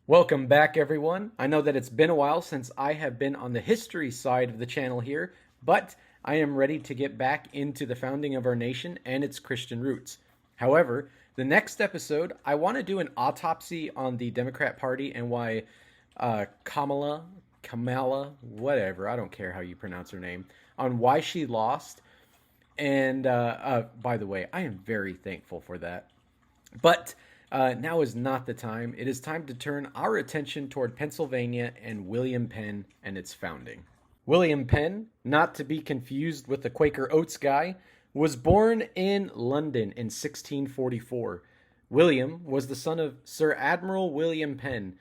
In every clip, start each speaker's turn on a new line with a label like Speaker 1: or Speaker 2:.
Speaker 1: Welcome back, everyone. I know that it's been a while since I have been on the history side of the channel here, but I am ready to get back into the founding of our nation and its Christian roots. However, the next episode, I want to do an autopsy on the Democrat Party and why Kamala, whatever, I don't care how you pronounce her name, on why she lost. And by the way, I am very thankful for that. But now is not the time. It is time to turn our attention toward Pennsylvania and William Penn and its founding. William Penn, not to be confused with the Quaker Oats guy, was born in London in 1644. William was the son of Sir Admiral William Penn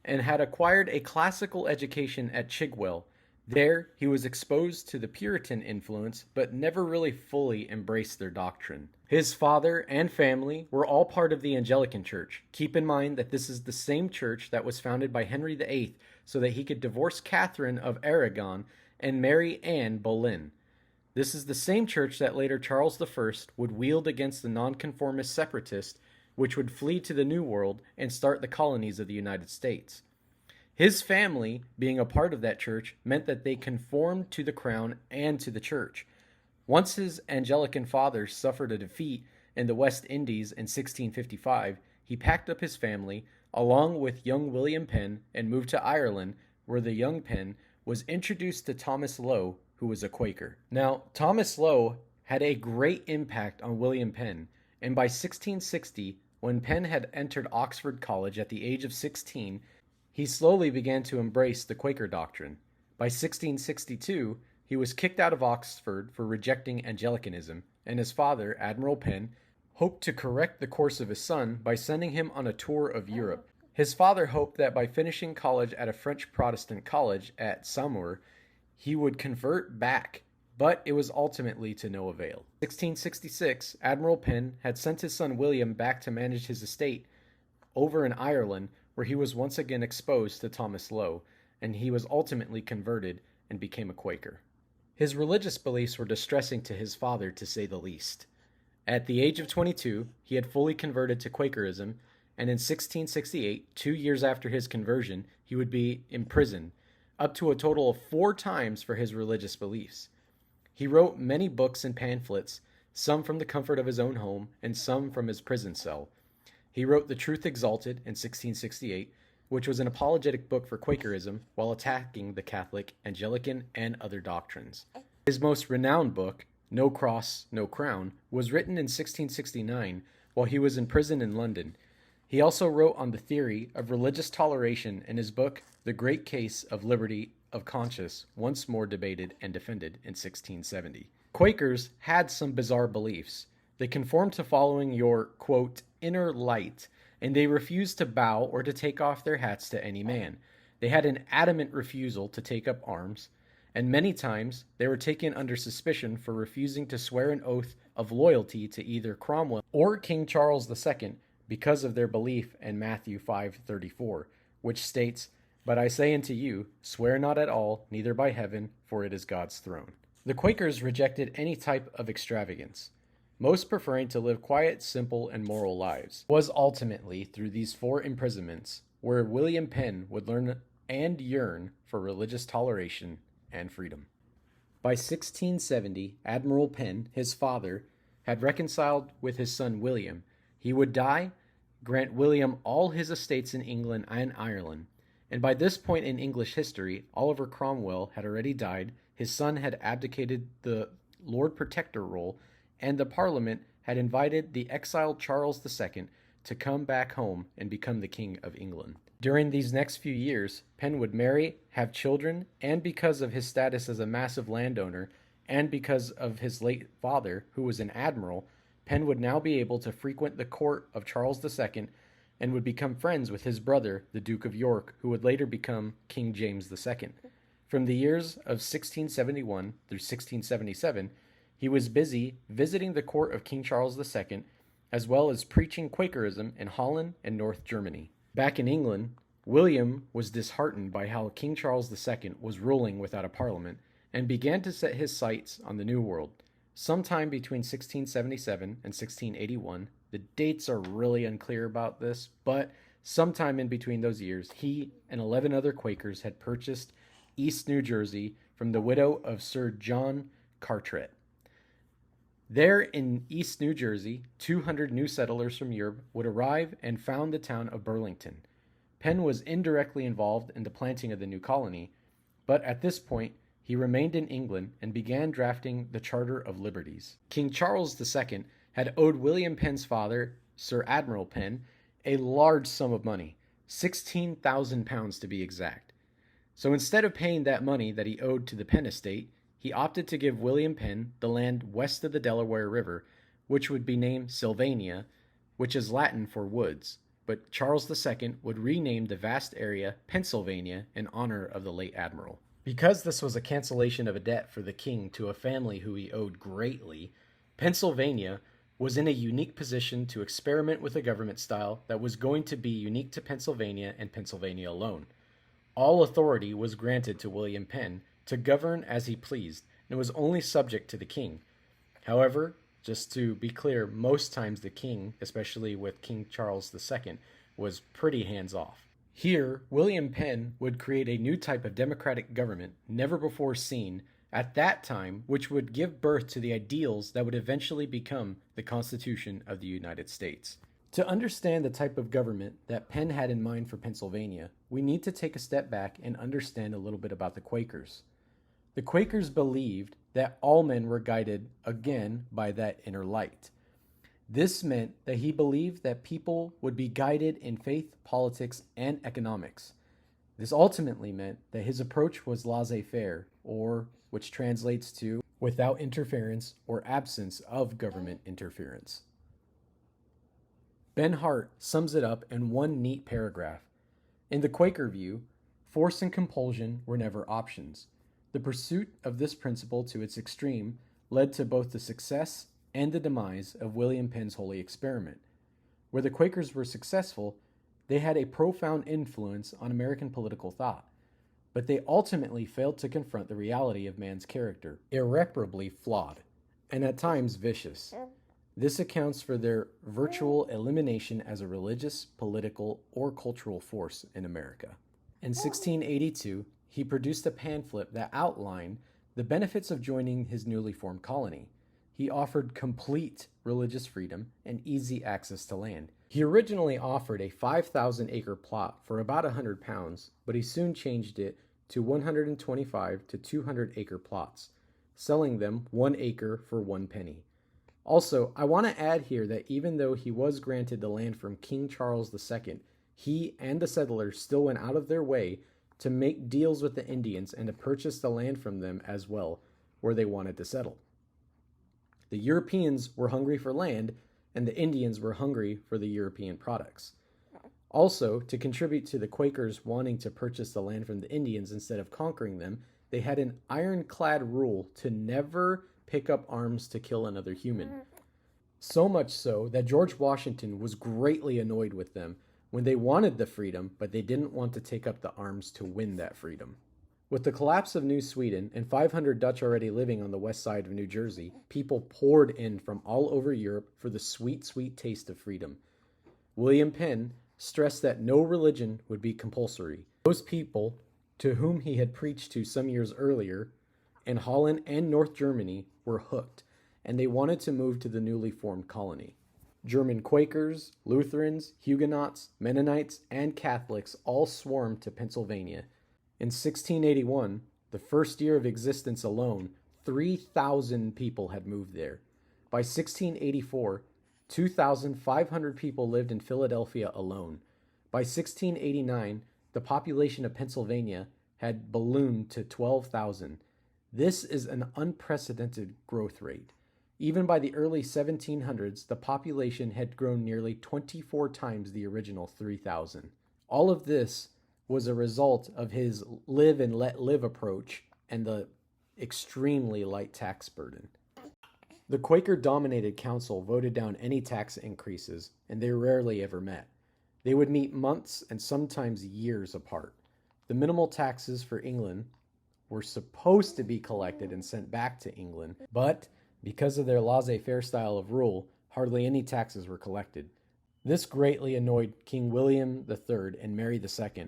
Speaker 1: and had acquired a classical education at Chigwell. There, he was exposed to the Puritan influence, but never really fully embraced their doctrine. His father and family were all part of the Anglican Church. Keep in mind that this is the same church that was founded by Henry VIII so that he could divorce Catherine of Aragon and marry Anne Boleyn. This is the same church that later Charles I would wield against the nonconformist separatists, which would flee to the New World and start the colonies of the United States. His family, being a part of that church, meant that they conformed to the crown and to the church. Once his Anglican father suffered a defeat in the West Indies in 1655, he packed up his family, along with young William Penn, and moved to Ireland, where the young Penn was introduced to Thomas Lowe, who was a Quaker. Now, Thomas Lowe had a great impact on William Penn, and by 1660, when Penn had entered Oxford College at the age of 16, he slowly began to embrace the Quaker doctrine. By 1662, he was kicked out of Oxford for rejecting Anglicanism, and his father, Admiral Penn, hoped to correct the course of his son by sending him on a tour of Europe. His father hoped that by finishing college at a French Protestant college at Saumur, he would convert back, but it was ultimately to no avail. In 1666, Admiral Penn had sent his son William back to manage his estate over in Ireland, where he was once again exposed to Thomas Lowe, and he was ultimately converted and became a Quaker. His religious beliefs were distressing to his father, to say the least. At the age of 22, he had fully converted to Quakerism, and in 1668, 2 years after his conversion, he would be imprisoned, up to a total of 4 times for his religious beliefs. He wrote many books and pamphlets, some from the comfort of his own home, and some from his prison cell. He wrote The Truth Exalted in 1668, which was an apologetic book for Quakerism while attacking the Catholic, Anglican, and other doctrines. His most renowned book, No Cross, No Crown, was written in 1669 while he was in prison in London. He also wrote on the theory of religious toleration in his book, The Great Case of Liberty of Conscience, once more debated and defended in 1670. Quakers had some bizarre beliefs. They conformed to following your, quote, inner light, and they refused to bow or to take off their hats to any man. They had an adamant refusal to take up arms, and many times they were taken under suspicion for refusing to swear an oath of loyalty to either Cromwell or King Charles II because of their belief in Matthew 5:34, which states, "But I say unto you, swear not at all, neither by heaven, for it is God's throne." The Quakers rejected any type of extravagance, most preferring to live quiet, simple, and moral lives. It was ultimately through these 4 imprisonments where William Penn would learn and yearn for religious toleration and freedom. By 1670, Admiral Penn, his father, had reconciled with his son William. He would die, grant William all his estates in England and Ireland, and by this point in English history, Oliver Cromwell had already died, his son had abdicated the Lord Protector role, and the Parliament had invited the exiled Charles II to come back home and become the King of England. During these next few years, Penn would marry, have children, and because of his status as a massive landowner, and because of his late father, who was an admiral, Penn would now be able to frequent the court of Charles II and would become friends with his brother, the Duke of York, who would later become King James II. From the years of 1671 through 1677, he was busy visiting the court of King Charles II, as well as preaching Quakerism in Holland and North Germany. Back in England, William was disheartened by how King Charles II was ruling without a parliament, and began to set his sights on the New World. Sometime between 1677 and 1681, the dates are really unclear about this, but Sometime in between those years, he and 11 other Quakers had purchased East New Jersey from the widow of Sir John Carteret. There in East New Jersey, 200 new settlers from Europe would arrive and found the town of Burlington. Penn was indirectly involved in the planting of the new colony, but at this point, he remained in England and began drafting the Charter of Liberties. King Charles II had owed William Penn's father, Sir Admiral Penn, a large sum of money, £16,000 to be exact. So instead of paying that money that he owed to the Penn estate, he opted to give William Penn the land west of the Delaware River, which would be named Sylvania, which is Latin for woods. But Charles II would rename the vast area Pennsylvania in honor of the late admiral. Because this was a cancellation of a debt for the king to a family who he owed greatly, Pennsylvania was in a unique position to experiment with a government style that was going to be unique to Pennsylvania and Pennsylvania alone. All authority was granted to William Penn to govern as he pleased, and was only subject to the king. However, just to be clear, most times the king, especially with King Charles II, was pretty hands-off. Here, William Penn would create a new type of democratic government never before seen at that time, which would give birth to the ideals that would eventually become the Constitution of the United States. To understand the type of government that Penn had in mind for Pennsylvania, we need to take a step back and understand a little bit about the Quakers. The Quakers believed that all men were guided, again, by that inner light. This meant that he believed that people would be guided in faith, politics, and economics. This ultimately meant that his approach was laissez-faire, or which translates to without interference or absence of government interference. Ben Hart sums it up in one neat paragraph. In the Quaker view, force and compulsion were never options. The pursuit of this principle to its extreme led to both the success and the demise of William Penn's holy experiment. Where the Quakers were successful, they had a profound influence on American political thought, but they ultimately failed to confront the reality of man's character, irreparably flawed, and at times vicious. This accounts for their virtual elimination as a religious, political, or cultural force in America. In 1682, he produced a pamphlet that outlined the benefits of joining his newly formed colony. He offered complete religious freedom and easy access to land. He originally offered a 5,000-acre plot for about £100, but he soon changed it to 125 to 200-acre plots, selling them 1 acre for 1 penny. Also, I want to add here that even though he was granted the land from King Charles II, he and the settlers still went out of their way to make deals with the Indians and to purchase the land from them as well, where they wanted to settle. The Europeans were hungry for land, and the Indians were hungry for the European products. Also, to contribute to the Quakers wanting to purchase the land from the Indians instead of conquering them, they had an ironclad rule to never pick up arms to kill another human. So much so that George Washington was greatly annoyed with them when they wanted the freedom, but they didn't want to take up the arms to win that freedom. With the collapse of New Sweden and 500 Dutch already living on the west side of New Jersey, people poured in from all over Europe for the sweet, sweet taste of freedom. William Penn stressed that no religion would be compulsory. Those people to whom he had preached to some years earlier in Holland and North Germany were hooked, and they wanted to move to the newly formed colony. German Quakers, Lutherans, Huguenots, Mennonites, and Catholics all swarmed to Pennsylvania. In 1681, the first year of existence alone, 3,000 people had moved there. By 1684, 2,500 people lived in Philadelphia alone. By 1689, the population of Pennsylvania had ballooned to 12,000. This is an unprecedented growth rate. Even by the early 1700s, the population had grown nearly 24 times the original 3,000. All of this was a result of his live and let live approach and the extremely light tax burden. The Quaker-dominated council voted down any tax increases, and they rarely ever met. They would meet months and sometimes years apart. The minimal taxes for England were supposed to be collected and sent back to England, but because of their laissez-faire style of rule, hardly any taxes were collected. This greatly annoyed King William III and Mary II,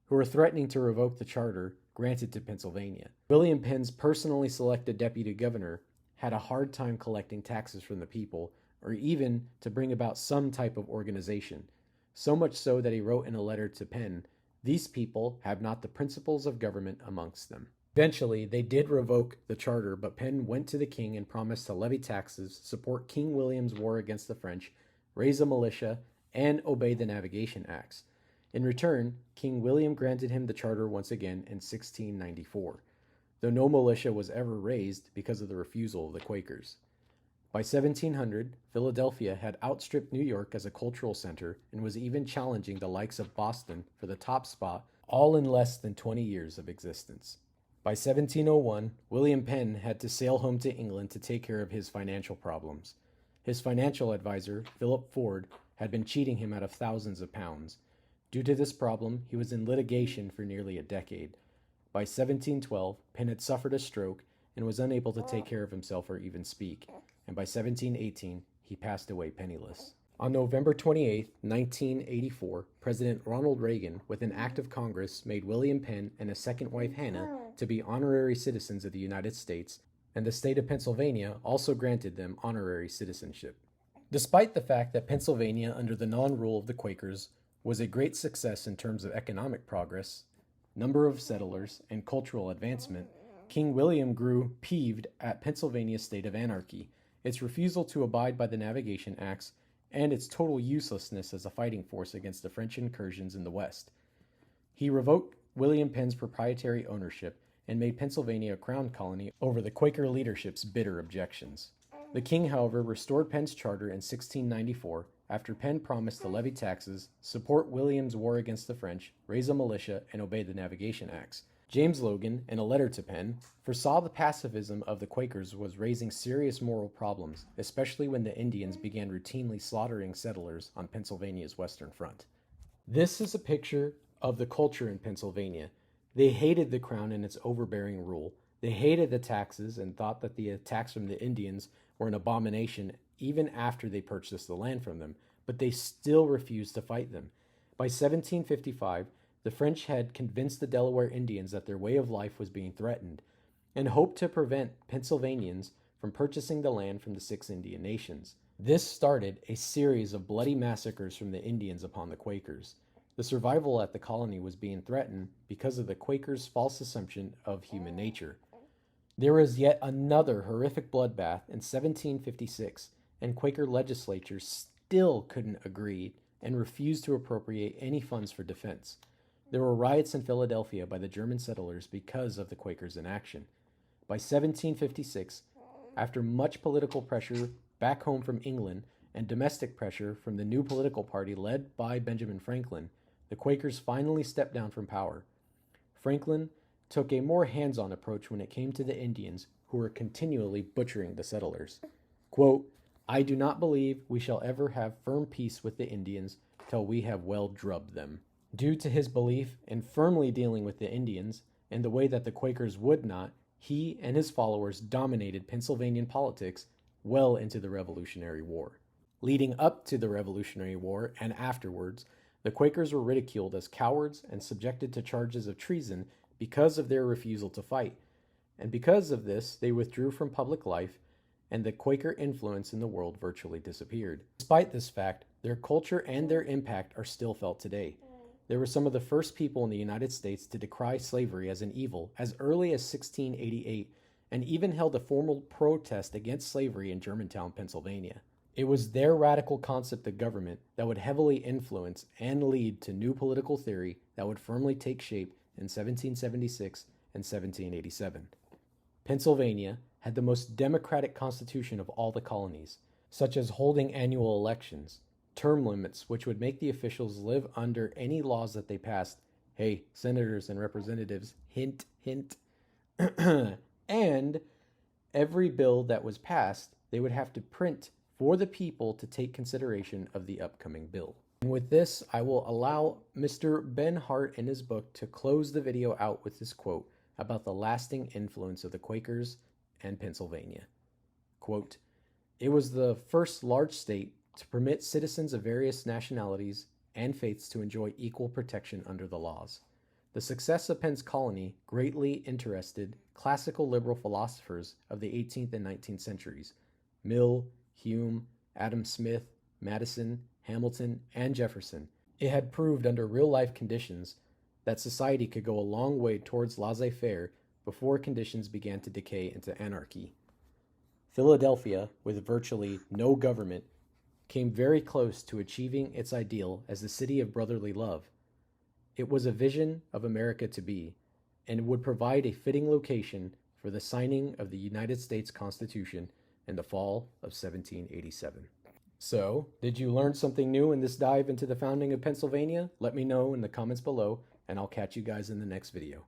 Speaker 1: who were threatening to revoke the charter granted to Pennsylvania. William Penn's personally selected deputy governor had a hard time collecting taxes from the people, or even to bring about some type of organization, so much so that he wrote in a letter to Penn, "These people have not the principles of government amongst them." Eventually, they did revoke the charter, but Penn went to the king and promised to levy taxes, support King William's war against the French, raise a militia, and obey the Navigation Acts. In return, King William granted him the charter once again in 1694, though no militia was ever raised because of the refusal of the Quakers. By 1700, Philadelphia had outstripped New York as a cultural center and was even challenging the likes of Boston for the top spot, all in less than 20 years of existence. By 1701, William Penn had to sail home to England to take care of his financial problems. His financial advisor, Philip Ford, had been cheating him out of thousands of pounds. Due to this problem, he was in litigation for nearly a decade. By 1712, Penn had suffered a stroke and was unable to take care of himself or even speak, and by 1718, he passed away penniless. On November 28, 1984, President Ronald Reagan, with an act of Congress, made William Penn and his second wife Hannah to be honorary citizens of the United States, and the state of Pennsylvania also granted them honorary citizenship. Despite the fact that Pennsylvania, under the non-rule of the Quakers, was a great success in terms of economic progress, number of settlers, and cultural advancement, King William grew peeved at Pennsylvania's state of anarchy, its refusal to abide by the Navigation Acts, and its total uselessness as a fighting force against the French incursions in the West. He revoked William Penn's proprietary ownership and made Pennsylvania a crown colony over the Quaker leadership's bitter objections. The king, however, restored Penn's charter in 1694 after Penn promised to levy taxes, support William's war against the French, raise a militia, and obey the Navigation Acts. James Logan, in a letter to Penn, foresaw the pacifism of the Quakers was raising serious moral problems, especially when the Indians began routinely slaughtering settlers on Pennsylvania's western front. This is a picture of the culture in Pennsylvania. They hated the crown and its overbearing rule. They hated the taxes and thought that the attacks from the Indians were an abomination even after they purchased the land from them, but they still refused to fight them. By 1755, the French had convinced the Delaware Indians that their way of life was being threatened, and hoped to prevent Pennsylvanians from purchasing the land from the 6 Indian nations. This started a series of bloody massacres from the Indians upon the Quakers. The survival at the colony was being threatened because of the Quakers' false assumption of human nature. There was yet another horrific bloodbath in 1756, and Quaker legislatures still couldn't agree and refused to appropriate any funds for defense. There were riots in Philadelphia by the German settlers because of the Quakers' inaction. By 1756, after much political pressure back home from England and domestic pressure from the new political party led by Benjamin Franklin, the Quakers finally stepped down from power. Franklin took a more hands-on approach when it came to the Indians, who were continually butchering the settlers. Quote, "I do not believe we shall ever have firm peace with the Indians till we have well drubbed them." Due to his belief in firmly dealing with the Indians, and the way that the Quakers would not, he and his followers dominated Pennsylvanian politics well into the Revolutionary War. Leading up to the Revolutionary War and afterwards, the Quakers were ridiculed as cowards and subjected to charges of treason because of their refusal to fight. And because of this, they withdrew from public life, and the Quaker influence in the world virtually disappeared. Despite this fact, their culture and their impact are still felt today. They were some of the first people in the United States to decry slavery as an evil as early as 1688, and even held a formal protest against slavery in Germantown, Pennsylvania. It was their radical concept of government that would heavily influence and lead to new political theory that would firmly take shape in 1776 and 1787. Pennsylvania had the most democratic constitution of all the colonies, such as holding annual elections, term limits which would make the officials live under any laws that they passed. Hey, senators and representatives, hint, hint. And every bill that was passed, they would have to print for the people to take consideration of the upcoming bill. And with this, I will allow Mr. Ben Hart in his book to close the video out with this quote about the lasting influence of the Quakers and Pennsylvania. Quote, "It was the first large state to permit citizens of various nationalities and faiths to enjoy equal protection under the laws. The success of Penn's colony greatly interested classical liberal philosophers of the 18th and 19th centuries: Mill, Hume, Adam Smith, Madison, Hamilton, and Jefferson. It had proved under real-life conditions that society could go a long way towards laissez-faire before conditions began to decay into anarchy. Philadelphia, with virtually no government, came very close to achieving its ideal as the city of brotherly love. It was a vision of America to be, and would provide a fitting location for the signing of the United States Constitution in the fall of 1787. So, did you learn something new in this dive into the founding of Pennsylvania? Let me know in the comments below, and I'll catch you guys in the next video.